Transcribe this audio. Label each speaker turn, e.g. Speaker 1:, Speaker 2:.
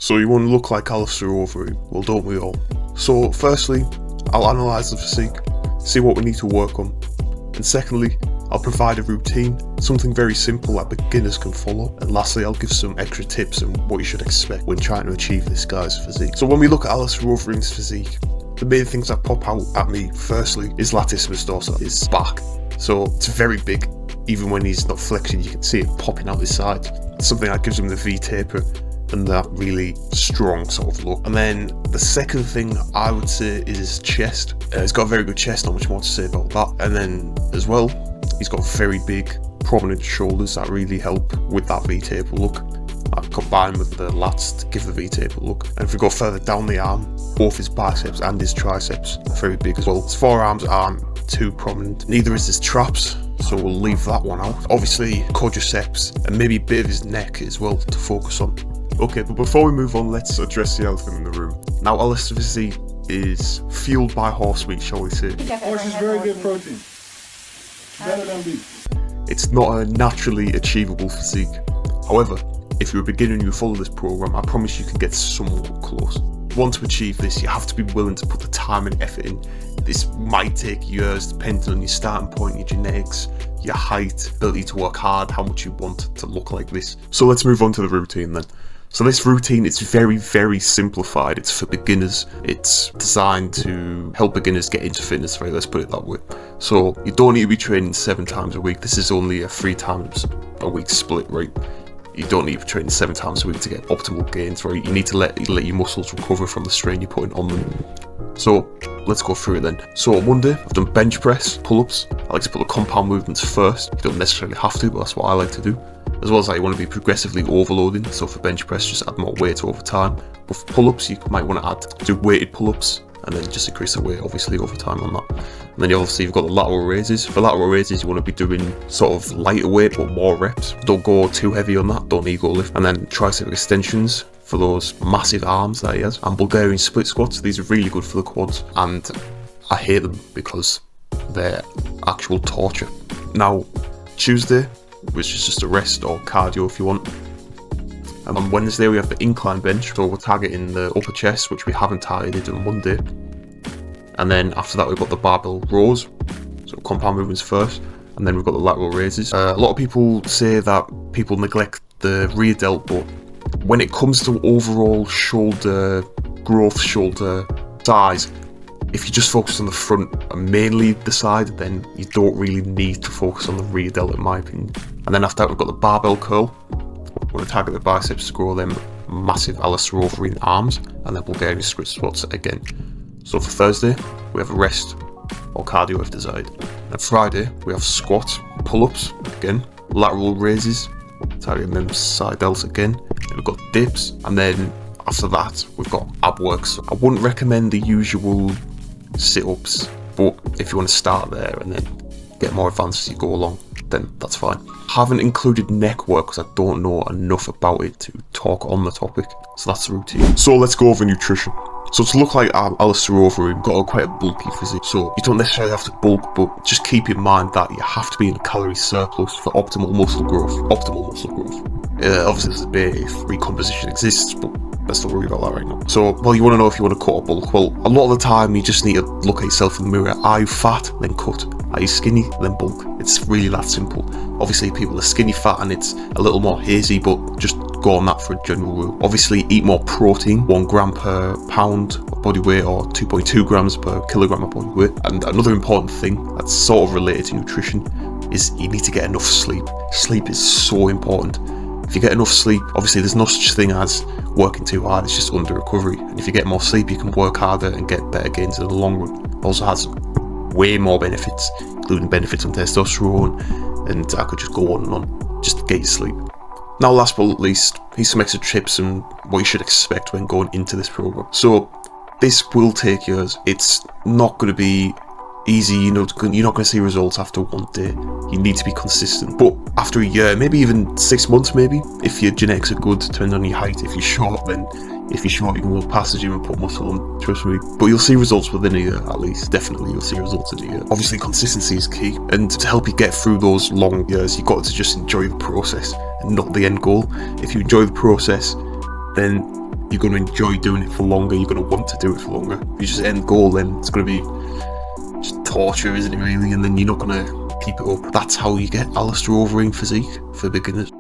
Speaker 1: So you want to look like Alistair Overeem? Well, don't we all? So firstly, I'll analyse the physique, see what we need to work on. And secondly, I'll provide a routine, something very simple that beginners can follow. And lastly, I'll give some extra tips on what you should expect when trying to achieve this guy's physique. So when we look at Alistair Overeem's physique, the main things that pop out at me firstly is latissimus dorsi, his back. So it's very big. Even when he's not flexing, you can see it popping out his side. It's something that gives him the V-taper and that really strong sort of look. And then the second thing I would say is his chest. He's got a very good chest, not much more to say about that. And then as well, he's got very big prominent shoulders that really help with that V-taper look. Combined with the lats to give the V-taper look. And if we go further down the arm, both his biceps and his triceps are very big as well. His forearms aren't too prominent, neither is his traps, so we'll leave that one out. Obviously quadriceps and maybe a bit of his neck as well to focus on. Okay, but before we move on, let's address the elephant in the room. Now, Alistair's physique is fueled by horse meat, shall we say.
Speaker 2: Horse is very good protein, better than beef.
Speaker 1: It's not a naturally achievable physique. However, if you're a beginner and you follow this program, I promise you can get somewhat close. Want to achieve this, you have to be willing to put the time and effort in. This might take years depending on your starting point, your genetics, your height, ability to work hard, how much you want to look like this. So let's move on to the routine then. So this routine is very, very simplified. It's for beginners. It's designed to help beginners get into fitness, right? Let's put it that way. So you don't need to be training 7 times a week. This is only a 3 times a week split, right? You don't need to train 7 times a week to get optimal gains, right? You need to let your muscles recover from the strain you're putting on them. So let's go through it then. So on Monday, I've done bench press, pull-ups. I like to put the compound movements first. You don't necessarily have to, but that's what I like to do. As well as that, you want to be progressively overloading. So for bench press, just add more weight over time. But for pull-ups, you might want to do weighted pull-ups and then just increase the weight obviously over time on that. And then you've got the lateral raises. For lateral raises, you want to be doing sort of lighter weight but more reps. Don't go too heavy on that, don't ego lift. And then tricep extensions for those massive arms that he has. And Bulgarian split squats, these are really good for the quads. And I hate them because they're actual torture. Now, Tuesday, which is just a rest or cardio if you want. And on Wednesday we have the incline bench, so we're targeting the upper chest, which we haven't targeted on Monday. And then after that we've got the barbell rows, so compound movements first, and then we've got the lateral raises. A lot of people say that people neglect the rear delt, but when it comes to overall shoulder growth, shoulder size, if you just focus on the front and mainly the side, then you don't really need to focus on the rear delt in my opinion. And then after that we've got the barbell curl. We're going to target the biceps to grow them massive Alistair Overeem arms, and then Bulgarian split squats again. So for Thursday, we have a rest or cardio if desired. And Friday, we have squats, pull-ups again, lateral raises, targeting them side delts again. Then we've got dips, and then after that, we've got ab work. So I wouldn't recommend the usual sit-ups, but if you want to start there and then get more advanced as you go along, then that's fine. Haven't included neck work because I don't know enough about it to talk on the topic, so that's the routine. So let's go over nutrition. So to look like Alistair Overeem, got quite a bulky physique, so you don't necessarily have to bulk, but just keep in mind that you have to be in a calorie surplus for optimal muscle growth. Obviously there's a debate if recomposition exists, but let's not worry about that right now. So, well, you want to know if you want to cut or bulk. Well, a lot of the time you just need to look at yourself in the mirror. Are you fat? Then cut. Are you skinny? Then bulk. It's really that simple. Obviously people are skinny fat and it's a little more hazy, but just go on that for a general rule. Obviously eat more protein, 1 gram per pound of body weight or 2.2 grams per kilogram of body weight. And another important thing that's sort of related to nutrition is you need to get enough sleep. Sleep is so important. If you get enough sleep, obviously there's no such thing as working too hard, it's just under recovery. And if you get more sleep, you can work harder and get better gains in the long run. It also has way more benefits, including benefits on testosterone, and I could just go on and on, just to get your sleep. Now last but not least, here's some extra tips and what you should expect when going into this program. So this will take years. It's not going to be easy, you're not going to see results after one day. You need to be consistent, but after a year, maybe even 6 months, maybe if your genetics are good, depending on your height. If you're short, then if you're short, you can go past the gym and put muscle on, trust me. But you'll see results within a year, at least. Definitely you'll see results in a year. Obviously consistency is key, and to help you get through those long years, you've got to just enjoy the process and not the end goal. If you enjoy the process, then you're going to enjoy doing it for longer, you're going to want to do it for longer. If you just end goal, then it's going to be just torture, isn't it really? And then you're not going to keep it up. That's how you get Alistair Overeem physique for beginners.